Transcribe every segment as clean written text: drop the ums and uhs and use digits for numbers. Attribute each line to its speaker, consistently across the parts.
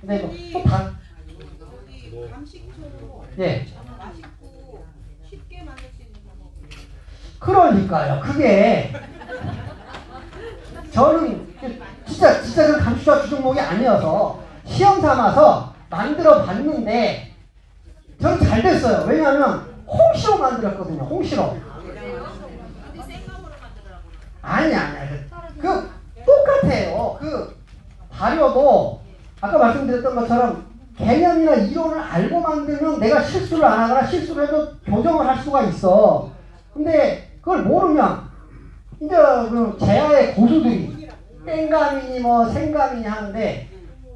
Speaker 1: 근데 또 다.
Speaker 2: 감식초.
Speaker 1: 예.
Speaker 2: 맛있고 쉽게 만들 수 있는 방법이에요.
Speaker 1: 그러니까요. 그게 저는 진짜 그 감식초가 주종목이 아니어서 시험 삼아서 만들어 봤는데 저는 잘 됐어요. 왜냐하면 홍시로 만들었거든요. 홍시로. 아니야. 그 똑같아요. 그 발효도 아까 말씀드렸던 것처럼 개념이나 이론을 알고 만들면 내가 실수를 안 하거나 실수를 해도 교정을 할 수가 있어. 근데 그걸 모르면 이제 그 제야의 고수들이 땡감이니 뭐 생감이니 하는데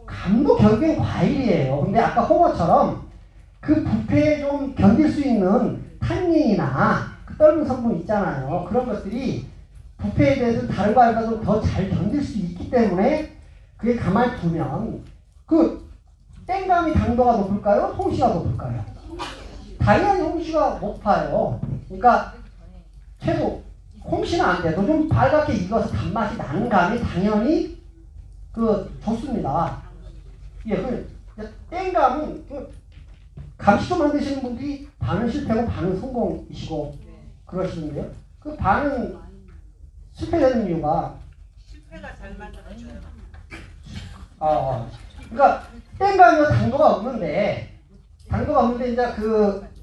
Speaker 1: 감도 결국엔 과일이에요. 근데 아까 홍어처럼 그 부패에 좀 견딜 수 있는 탄닌이나 그 떫은 성분 있잖아요. 그런 것들이 부패에 대해서 다른 과일보다 더 잘 견딜 수 있기 때문에 그게 가만히 두면 그 땡감이 당도가 높을까요? 홍시가 높을까요? 당연히 홍시가 높아요. 그러니까 최소 홍시는 안 돼도 좀 빨갛게 익어서 단맛이 나는 감이 당연히 좋습니다. 예, 땡감은 감시초 만드시는 분들이 반은 실패고 반은 성공이시고 그러시는데요. 그 반은 실패되는 이유가
Speaker 2: 실패가 잘 만들어져요.
Speaker 1: 그러니까 땡감이 당도가 없는데 이제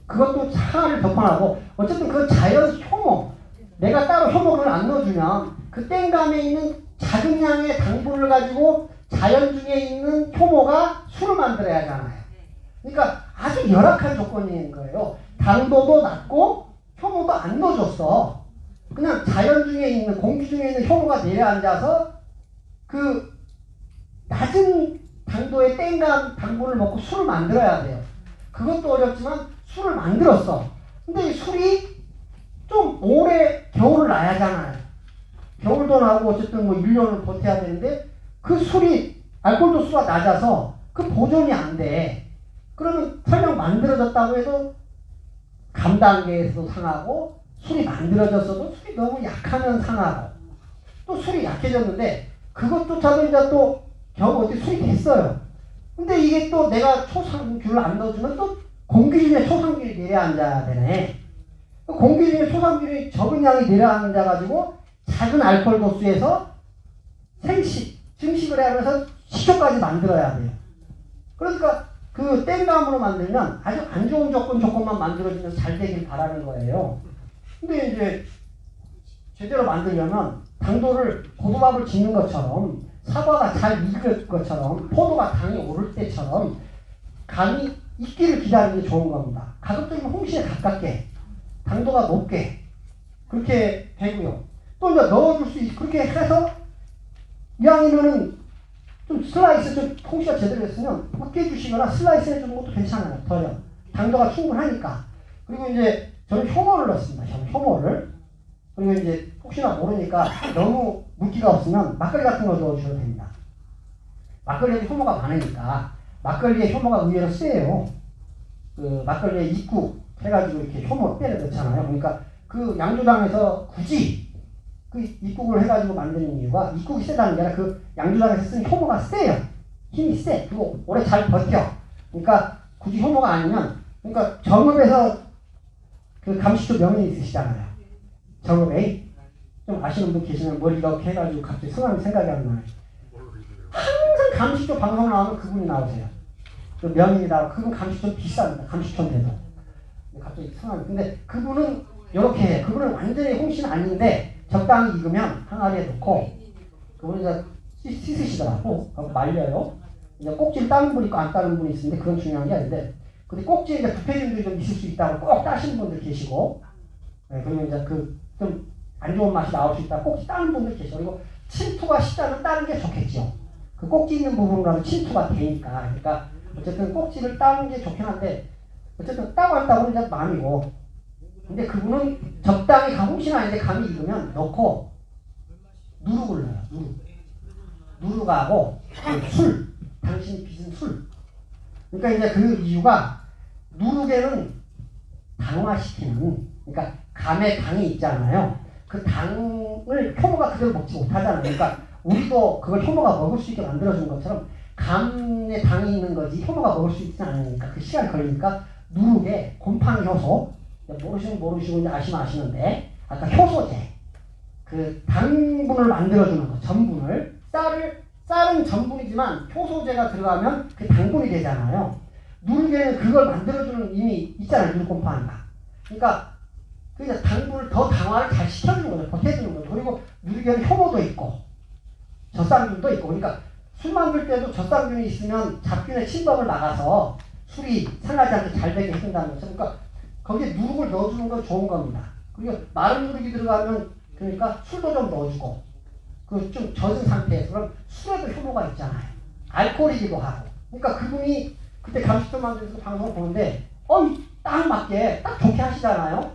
Speaker 1: 그것도 하나를 덮어놔고 어쨌든 그 자연 효모 내가 따로 효모를 안 넣어주면 그 땡감에 있는 작은 양의 당분을 가지고 자연 중에 있는 효모가 술을 만들어야 하잖아요. 그러니까 아주 열악한 조건인 거예요. 당도도 낮고 효모도 안 넣어줬어. 그냥 자연 중에 있는 공기 중에 있는 효모가 내려앉아서 그 낮은 당도의 땡감 당분을 먹고 술을 만들어야 돼요. 그것도 어렵지만 술을 만들었어. 근데 이 술이 좀 오래 겨울을 나야 하잖아요. 겨울도 나고 어쨌든 뭐 1년을 버텨야 되는데 그 술이 알코올 도수가 낮아서 그 보존이 안 돼. 그러면 설령 만들어졌다고 해도 감 단계에서도 상하고 술이 만들어졌어도 술이 너무 약하면 상하고 또 술이 약해졌는데 그것조차도 이제 또 겨우 어떻게 술이 됐어요. 근데 이게 또 내가 초상균을 안 넣어주면 또 공기 중에 초상균이 내려앉아야 되네. 공기 중에 초상균이 적은 양이 내려앉아가지고 작은 알코올 도수에서 증식을 하면서 식초까지 만들어야 돼요. 그러니까 그 땡감으로 만들면 아주 안 좋은 조건만 만들어주면 잘 되길 바라는 거예요. 근데 이제 제대로 만들려면 당도를 고두밥을 짓는 것처럼 사과가 잘 익을 것처럼 포도가 당이 오를 때처럼 감이 익기를 기다리는 게 좋은 겁니다. 가급적이면 홍시에 가깝게 당도가 높게 그렇게 되고요. 또 이제 넣어줄 수 있 그렇게 해서 이왕이면은 좀 슬라이스 좀 홍시가 제대로 됐으면 으깨 주시거나 슬라이스 해주는 것도 괜찮아요. 더요. 당도가 충분하니까. 그리고 이제 저는 효모를 넣습니다. 효모를. 그리고 이제 혹시나 모르니까 너무 물기가 없으면 막걸리 같은 거 넣어주셔도 됩니다. 막걸리에 효모가 많으니까 막걸리에 효모가 의외로 세요. 그 막걸리에 입국 해가지고 이렇게 효모 때려 넣잖아요. 그러니까 그 양조장에서 굳이 그 입국을 해가지고 만드는 이유가 입국이 세다는 게 아니라 그 양조장에서 쓴 효모가 세요. 힘이 세. 그리고 오래 잘 버텨. 그러니까 굳이 효모가 아니면 그러니까 정읍에서 그 감식초 명이 있으시잖아요. 정읍에 좀 아시는 분 계시면 머리 이렇게 해가지고 갑자기 성함이 생각이 안 나요. 항상 감식초 방송 나오면 그분이 나오세요. 그 명인이 나오고 그분 감식초 비쌉니다. 감식초인데도. 갑자기 성함이. 근데 그분은 이렇게 해. 그분은 완전히 홍시는 아닌데 적당히 익으면 항아리에 넣고 그분은 이제 씻으시더라고. 말려요. 이제 꼭지를 따는 분이 있고 안 따는 분이 있는데 그건 중요한 게 아닌데 근데 꼭지에 이제 부패균들이 좀 있을 수 있다고 꼭 따시는 분들 계시고 네, 그러면 이제 그 좀 안 좋은 맛이 나올 수 있다. 꼭지 따는 분들 계시고 그리고 침투가 쉽다면 따는 게 좋겠죠. 그 꼭지 있는 부분으로 침투가 되니까. 그러니까 어쨌든 꼭지를 따는 게 좋긴 한데 어쨌든 따고 한다고는 이제 마음이고 근데 그분은 적당히 홍시는 아닌데 감이 익으면 넣고 누룩을 넣어요. 누룩하고 술. 당신이 빚은 술. 그러니까 이제 그 이유가 누룩에는 당화시키는 그러니까 감에 당이 있잖아요. 그 당을 효모가 그대로 먹지 못하잖아요. 그러니까 우리도 그걸 효모가 먹을 수 있게 만들어주는 것처럼 감에 당이 있는 거지 효모가 먹을 수 있지 않으니까 그 시간이 걸리니까 누룩에 곰팡이 효소 모르시면 모르시고 이제 아시면 아시는데 아까 효소제 그 당분을 만들어주는 거 전분을 쌀은 전분이지만 효소제가 들어가면 그 당분이 되잖아요. 누룩에는 그걸 만들어주는 이미 있잖아요. 누룩 곰팡이가. 그러니까 당분을 더 당화를 잘 시켜주는 거죠. 보태주는 거죠. 그리고 누룩에는 효모도 있고 젖산균도 있고 그러니까 술 만들 때도 젖산균이 있으면 잡균의 침범을 막아서 술이 상하지 않게 잘 되게 해준다는 거죠. 그러니까 거기에 누룩을 넣어주는 건 좋은 겁니다. 그리고 마른 누룩이 들어가면 그러니까 술도 좀 넣어주고 그 좀 젖은 상태에서 그럼 술에도 효모가 있잖아요. 알코올이기도 하고. 그러니까 그분이 그때 감식도 만들면서 방송을 보는데 딱 맞게 딱 좋게 하시잖아요.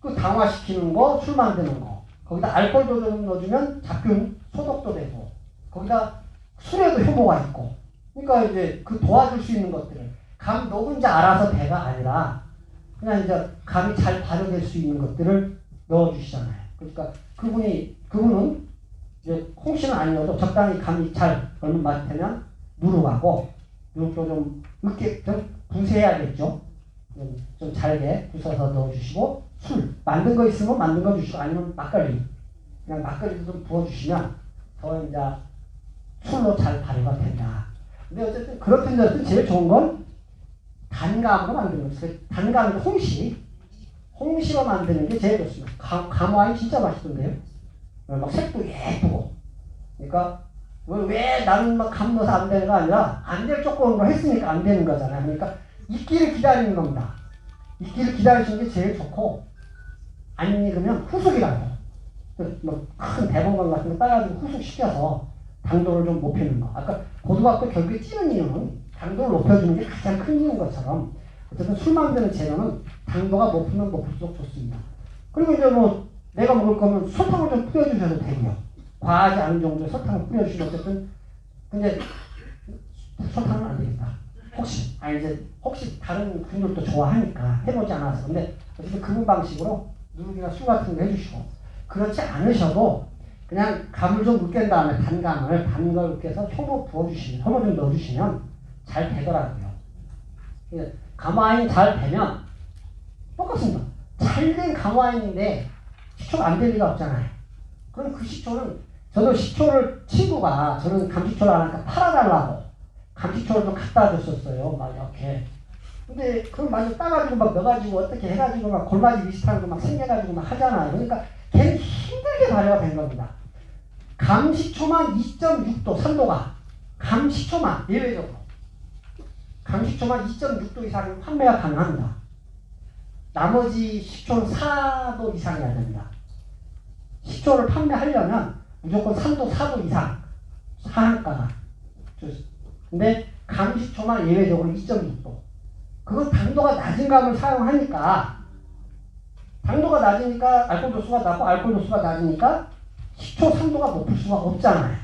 Speaker 1: 그 당화시키는 거, 술 만드는 거. 거기다 알코올도 좀 넣어주면 잡균 소독도 되고 거기다 술에도 효모가 있고 그러니까 이제 그 도와줄 수 있는 것들을 감 너 혼자 알아서 배가 아니라 그냥 이제 감이 잘 발효될 수 있는 것들을 넣어주시잖아요. 그러니까 그분은 이제 홍씨는 아니어도 적당히 감이 잘 얼른 맞으면 누룩하고 누룩도 좀 으깨 좀 부세해야겠죠. 좀 잘게 부숴서 넣어주시고 술 만든 거 있으면 만든 거 주시고 아니면 막걸리 그냥 막걸리도 좀 부어주시면 더 이제 술로 잘 발효가 된다. 근데 어쨌든 그렇든 저렇든 제일 좋은 건 단감으로 만드는 거죠. 단감이 홍시로 만드는 게 제일 좋습니다. 감와인 진짜 맛있던데요. 막 색도 예쁘고. 그러니까 왜 나는 막 감 넣어서 안 되는 거 아니라 안 될 조건으로 했으니까 안 되는 거잖아요. 그러니까 익기를 기다리는 겁니다. 익기를 기다리시는 게 제일 좋고 안 익으면 후숙이라고. 뭐 큰 대봉감 같은 거 따가지고 후숙시켜서 당도를 좀 높이는 거. 아까 고두밥도 결국에 찌는 이유는 당도를 높여주는 게 가장 큰 이유인 것처럼 어쨌든 술 만드는 재료는 당도가 높으면 높을수록 좋습니다. 그리고 이제 뭐 내가 먹을 거면 설탕을 좀 뿌려주셔도 되고요. 과하지 않은 정도의 설탕을 뿌려주시면 어쨌든 근데 설탕은 안 되겠다. 혹시 다른 분들도 좋아하니까 해보지 않아서 근데 어쨌든 그분 방식으로 누룩이나 술 같은 거 해주시고 그렇지 않으셔도 그냥 감을 좀 으깬 다음에 단 걸 으깨서 효모 부어주시면 효모 좀 넣어주시면 잘 되더라고요. 감와인 잘 되면 똑같습니다. 잘된 감와인인데 식초가 안 될 리가 없잖아요. 그럼 그 식초는 저도 식초를 친구가 저는 감식초를 안 하니까 팔아달라고 감식초를 좀 갖다 줬었어요. 막 이렇게. 근데 그걸 마저 따가지고 막 넣어가지고 어떻게 해가지고 막 골마지 비슷한 거 막 생겨가지고 막 하잖아요. 그러니까 걔는 힘들게 발효가 된 겁니다. 감식초만 2.6도 산도가 감식초만 예외적으로 감식초만 2.6도 이상이면 판매가 가능합니다. 나머지 식초는 4도 이상이어야 됩니다. 식초를 판매하려면 무조건 3도, 4도 이상 하한가가. 근데 감식초만 예외적으로 2.6도. 그건 당도가 낮은 감을 사용하니까 당도가 낮으니까 알코올 도수가 낮고 알코올 도수가 낮으니까 식초 산도가 높을 수가 없잖아요.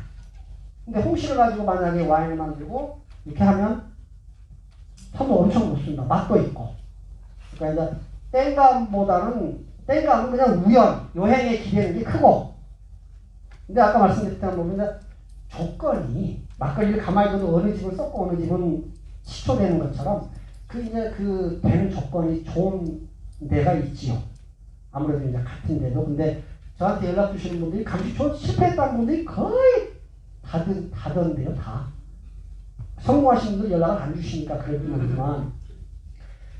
Speaker 1: 근데 홍시를 가지고 만약에 와인을 만들고 이렇게 하면 산도 엄청 높습니다. 맛도 있고. 그러니까 이제 땡감은 그냥 요행에 기대는 게 크고. 근데 아까 말씀드렸던 보면 조건이 막걸리를 가만히 둬도 어느 집은 썩고 어느 집은 식초되는 것처럼 그 되는 조건이 좋은 데가 있지요. 아무래도 이제 같은데도. 근데 저한테 연락 주시는 분들이 감식초 실패했다는 분들이 거의 다던데요, 다. 성공하신 분들 연락을 안 주시니까 그래도 모르지만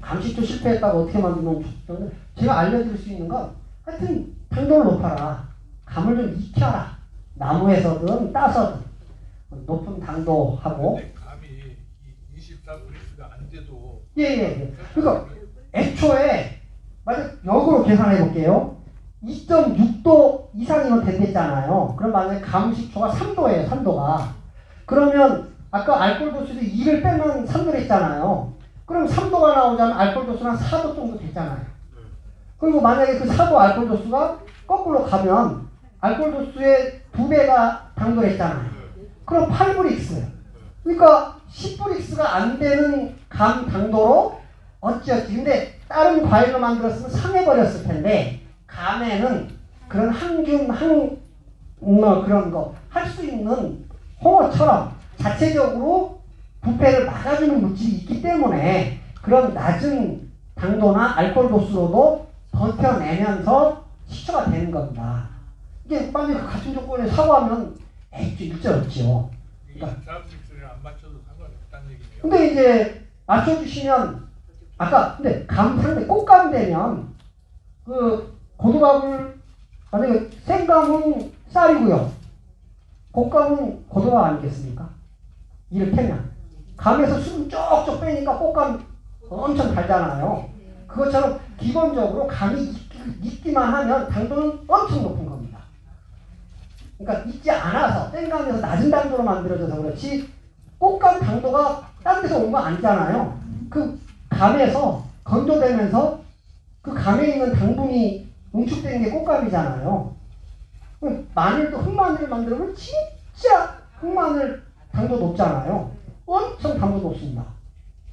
Speaker 1: 감식초 실패했다고 어떻게 만들면 좋죠? 제가 알려드릴 수 있는 건 하여튼 당도를 높여라. 감을 좀 익혀라. 나무에서든 따서든 높은 당도하고.
Speaker 3: 근데 감이 24브리스가 안 돼도
Speaker 1: 예. 그러니까 애초에 만약 역으로 계산해 볼게요. 2.6도 이상이면 된댔잖아요. 그럼 만약에 감식초가 3도예요. 3도가. 그러면 아까 알코올 도수도 2를 빼면 3도를 했잖아요. 그럼 3도가 나오자면 알코올 도수는 4도 정도 됐잖아요. 그리고 만약에 그 4도 알코올 도수가 거꾸로 가면 알코올 도수의 2배가 당도를 했잖아요. 그럼 8브릭스. 그러니까 10브릭스가 안 되는 감 당도로 어찌어찌. 근데 다른 과일로 만들었으면 상해버렸을 텐데 감에는 그런 항균, 그런 거 할 수 있는 홍어처럼 자체적으로 부패를 막아주는 물질이 있기 때문에 그런 낮은 당도나 알코올 도수로도 버텨내면서 시초가 되는 겁니다. 이게 만약에 그 같은 조건에 사고하면 일절 없죠.
Speaker 3: 24브릭스를 안 맞춰도 상관없다는 얘기네요.
Speaker 1: 근데 이제 맞춰주시면 아까 근데 상대 꽃감 되면 그 고두밥을 만약에 생감은 쌀이고요. 곶감은 고두밥 아니겠습니까? 이를테면 감에서 수분 쪽쪽 빼니까 꽃감 엄청 달잖아요. 그것처럼 기본적으로 감이 있기만 하면 당도는 엄청 높은 겁니다. 그러니까 있지 않아서 생감에서 낮은 당도로 만들어져서 그렇지 꽃감 당도가 딴 데서 온 거 아니잖아요. 그 감에서 건조되면서 그 감에 있는 당분이 응축된 게 꽃감이잖아요. 마늘도 흑마늘을 만들면 진짜 흑마늘 당도 높잖아요. 엄청 당도 높습니다.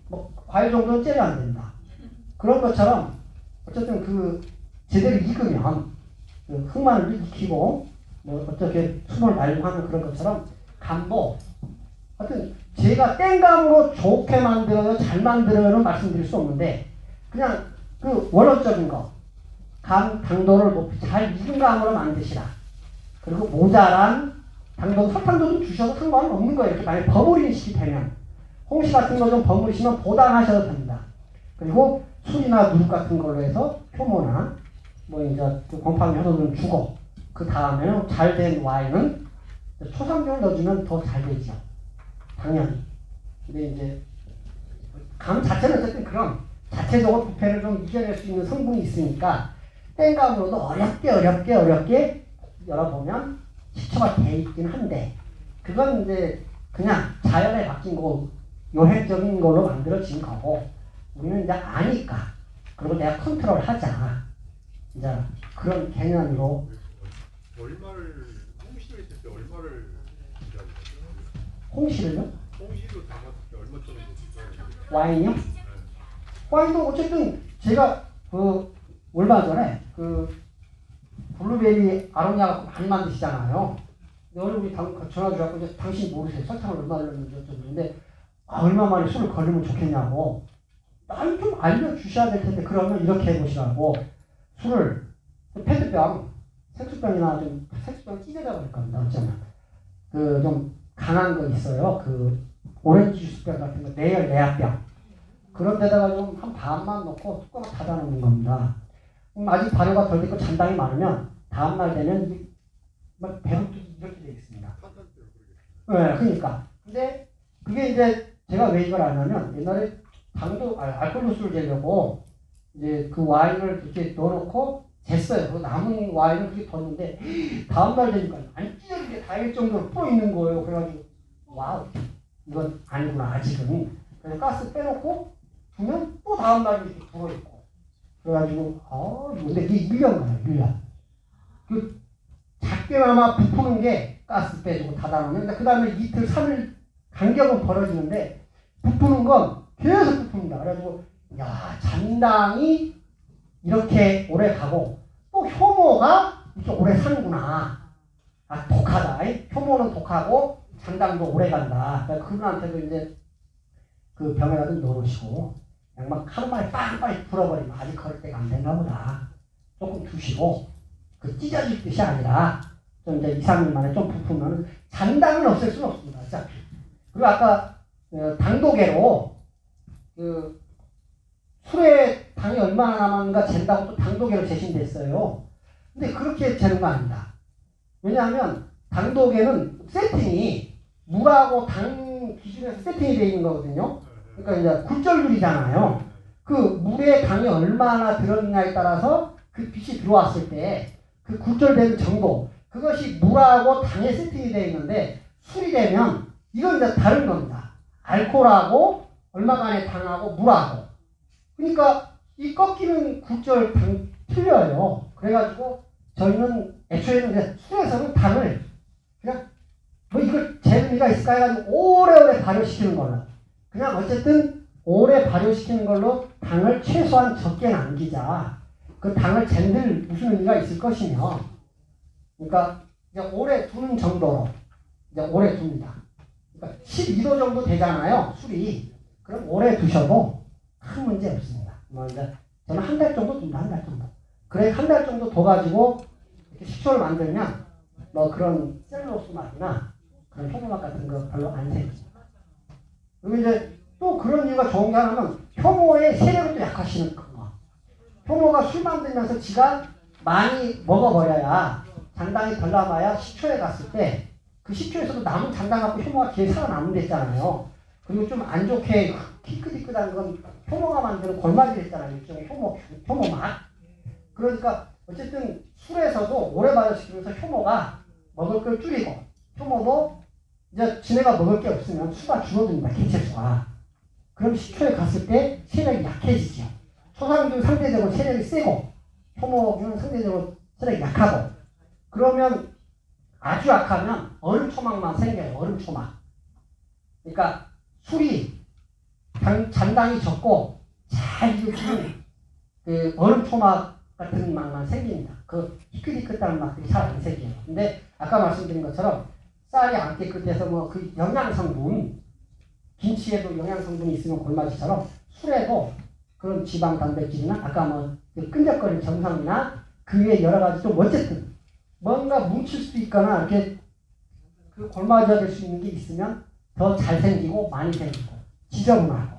Speaker 1: 뭐 과일 정도는 째려 안 된다. 그런 것처럼 어쨌든 그 제대로 익으면 그 흑마늘도 익히고 뭐 어떻게 수분을 날리고 하는 그런 것처럼 감도 하여튼 제가 땡감으로 좋게 만들어요 잘 만들어요는 말씀드릴 수 없는데 그냥 그 원론적인 거 감 당도를 높이 잘 익은 감으로 만드시라. 그리고 모자란 당도 설탕도 좀 주셔도 상관은 없는 거예요. 이렇게 만약에 버무리는 식이 되면 홍시 같은 거 좀 버무리시면 보당하셔도 됩니다. 그리고 술이나 누룩 같은 걸로 해서 효모나 뭐 이제 곰팡이 효도 좀 주고 그 다음에는 잘 된 와인은 초상병을 넣어주면 더 잘 되죠. 당연히. 근데 이제 감 자체는 어쨌든 그런 자체적으로 부패를 좀 이겨낼 수 있는 성분이 있으니까 땡감으로도 어렵게 열어보면 시초가 돼 있긴 한데 그건 이제 그냥 자연에 바뀐 거고 요행적인 걸로 만들어진 거고 우리는 이제 아니까 그리고 내가 컨트롤 하자 이제 그런 개념으로
Speaker 4: 얼마를 홍시를 했을 때 얼마를
Speaker 1: 홍시를요?
Speaker 4: 홍시로 담았을 때 얼마 정도 드셔요?
Speaker 1: 와인이요? 와인도 어쨌든 제가 그 얼마 전에 그 블루베리 아로니아 많이 만드시잖아요. 근데 우리 전화 주셔서 이제 당신 모르세요. 설탕을 얼마 넣는지 여쭤보는데 얼마 만에 술을 걸리면 좋겠냐고. 날 좀 알려주셔야 될 텐데 그러면 이렇게 해보시라고. 술을 페트병, 색소병이나 좀 색소병 찢어져 버릴 겁니다. 어쩌면 그 좀 강한 거 있어요. 그 오렌지 주스병 같은 거 내약병 그런 데다가 좀 한 반만 넣고 뚜껑을 닫아 놓는 겁니다. 아직 발효가 덜 됐고 잔당이 많으면 다음날 되면 막 배로뚝이 이렇게 되겠습니다. 네, 그러니까. 근데 그게 이제 제가 왜 이걸 하냐면 옛날에 알코올 도수를 재려고 이제 그 와인을 이렇게 넣어놓고 쟀어요. 그 남은 와인을 그렇게 뒀는데 다음날 되니까 안 찢어지게 다일 정도로 불어 있는 거예요. 그래가지고 와우 이건 아니구나 아직은. 그래서 가스 빼놓고 두면 또 다음날 이렇게 불어 있고. 그래가지고 근데 이게 1년 가요. 1년. 그 작게나마 부푸는 게 가스 빼주고 닫아놓으면 그 다음에 이틀 3일 간격은 벌어지는데 부푸는 건 계속 부풉니다. 그래가지고 야 잔당이 이렇게 오래 가고 또 효모가 이렇게 오래 사는구나. 아 독하다. 효모는 독하고 잔당도 오래 간다. 그러니까 그분한테도 이제 그 병에다 좀 넣어놓으시고 그냥 막 하루 만에 빨리 불어버리면 아직 그럴 때가 안 됐나 보다. 조금 두시고 그 찢어질 뜻이 아니라 좀 이제 2, 3일 만에 좀 부풀면 잔당은 없앨 수는 없습니다. 어차피. 그리고 아까 당도계로 그 술에 당이 얼마나 남았는가 잰다고 또 당도계로 재신됐어요. 근데 그렇게 재는 거 아닙니다. 왜냐하면 당도계는 세팅이 물하고 당 기준에서 세팅이 되어 있는 거거든요. 그러니까 이제 굴절률이잖아요. 그 물에 당이 얼마나 들었느냐에 따라서 그 빛이 들어왔을 때 그 굴절되는 정도 그것이 물하고 당에 세팅이 되어 있는데 술이 되면 이건 이제 다른 겁니다. 알코올하고 얼마간의 당하고 물하고 그러니까 이 꺾이는 굴절 당 틀려요. 그래가지고 저희는 애초에는 이제 술에서는 당을 그냥 뭐 이걸 재 의미가 있을까 해가지고 오래오래 발효시키는 걸로 그냥 어쨌든 오래 발효시키는 걸로 당을 최소한 적게 남기자. 그 당을 잰들 무슨 의미가 있을 것이며 그러니까 이제 오래 두는 정도로 이제 오래 둡니다. 그러니까 12도 정도 되잖아요. 술이. 그럼 오래 두셔도 큰 문제 없습니다. 뭐 이제 저는 한 달 정도 둔다. 한 달 정도. 그래 한 달 정도 둬가지고 이렇게 식초를 만들면 뭐 그런 셀룰로스 맛이나 그런 효모맛 같은 거 별로 안 생깁니다. 그리고 이제 또 그런 이유가 좋은 게 하나는 효모의 세력을 또 약화시키는 거. 효모가 술 만들면서 지가 많이 먹어버려야 장당이 덜 남아야 식초에 갔을 때 그 식초에서도 남은 장당 갖고 효모가 뒤에 살아남은 데 있잖아요. 그리고 좀 안 좋게 희끗희끗한 건 효모가 만드는 골마지 있잖아요. 일종의 효모맛. 그러니까 어쨌든 술에서도 오래 발효시키면서 효모가 먹을 걸 줄이고 효모도 이제 지네가 먹을 게 없으면 수가 줄어듭니다. 개체수가. 그럼 식초에 갔을 때 세력이 약해지죠. 초상균 상대적으로 세력이 세고 효모균은 상대적으로 세력이 약하고 그러면 아주 약하면 얼음초막만 생겨요. 얼음초막. 그러니까 술이 잔당이 적고 잘 익으면 그 얼음초막 같은 막만 생깁니다. 그 희끗희끗한 막들이 잘 안 생겨요. 근데 아까 말씀드린 것처럼 쌀이 안 깨끗해서 뭐 그 영양성분 김치에도 영양성분이 있으면 골마지처럼 술에도 그런 지방 단백질이나 아까 뭐 끈적거리는 정성이나 그 외에 여러 가지 좀 어쨌든 뭔가 뭉칠 수도 있거나 이렇게 그 골마지가 될 수 있는 게 있으면 더 잘생기고 많이 생기고 지저분하고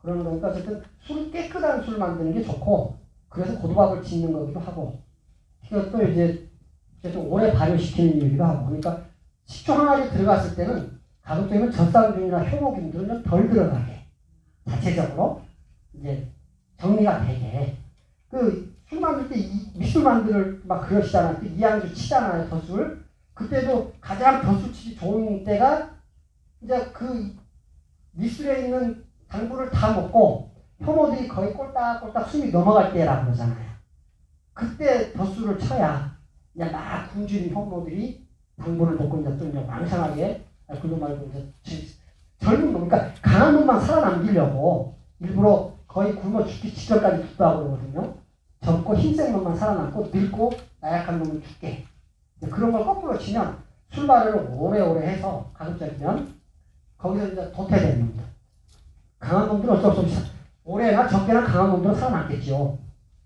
Speaker 1: 그러는 거니까 어쨌든 술 깨끗한 술 만드는 게 좋고 그래서 고두밥을 짓는 거기도 하고 또 이제 어쨌든 오래 발효시키는 이유기도 하고 그러니까 식초 항아리 들어갔을 때는 가급적이면 젖산균이나 효모균들은 좀 덜 들어가게 자체적으로 이제 정리가 되게 그 술 만들 때 미술 만들 막 그러시잖아요. 그 이양주 치잖아요. 덧술. 그때도 가장 덧술 치기 좋은 때가 이제 그 미술에 있는 당분을 다 먹고 효모들이 거의 꼴딱꼴딱 숨이 넘어갈 때라고 그러잖아요. 그때 덧술을 쳐야 이제 막 굶주린 효모들이 당분을 먹고 이제 좀 이제 왕성하게 그거 말고 이제 젊은 놈, 그러니까 강한 놈만 살아남기려고 일부러 거의 굶어 죽기 직전까지 기도하고 그러거든요. 젊고 흰색 놈만 살아남고 늙고 나약한 놈은 죽게. 그런 걸 거꾸로 치면 술발효를 오래오래 해서 가급적이면 거기서 이제 도태되는 놈들. 강한 놈들은 어쩔 수 없이 오래나 적게나 강한 놈들은 살아남겠죠.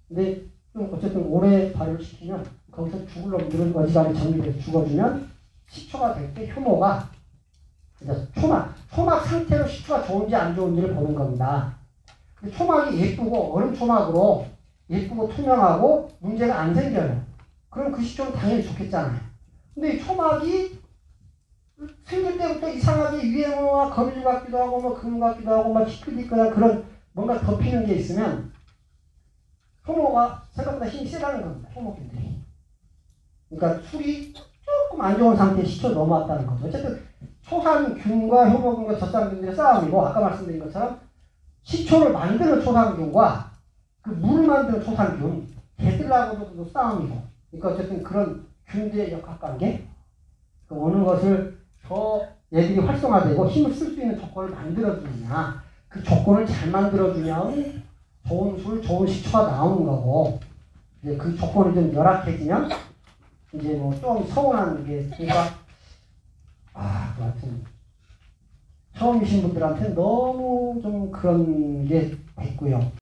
Speaker 1: 근데 좀 어쨌든 오래 발효를 시키면 거기서 죽을 놈들은 어지간히 정리돼서 죽어주면 식초가 될 때 효모가 이제 초막 상태로 식초가 좋은지 안 좋은지를 보는 겁니다. 초막이 예쁘고 얼음 초막으로 예쁘고 투명하고 문제가 안 생겨요. 그럼 그 식초는 당연히 좋겠잖아요. 근데 이 초막이 생길 때부터 이상하게 위에 뭐 거미줄 같기도 하고 뭐 금 같기도 하고 막 희끗희끗한 그런 뭔가 덮이는 게 있으면 효모가 생각보다 힘이 세다는 겁니다. 효모균들이. 그러니까 술이 조금 안 좋은 상태에 식초로 넘어왔다는 거죠. 어쨌든 초산균과 효모균과 젖산균들의 싸움이고 아까 말씀드린 것처럼 식초를 만드는 초산균과 그 물을 만드는 초산균 걔들하고도 싸움이고 그러니까 어쨌든 그런 균들의 역학관계 그 어느 것을 더 얘들이 활성화되고 힘을 쓸 수 있는 조건을 만들어주느냐 그 조건을 잘 만들어주면 좋은 술, 좋은 식초가 나오는 거고 이제 그 조건이 좀 열악해지면 이제 뭐 좀 서운한 게 그러니까 그 같은 처음이신 분들한테 너무 좀 그런 게 됐고요.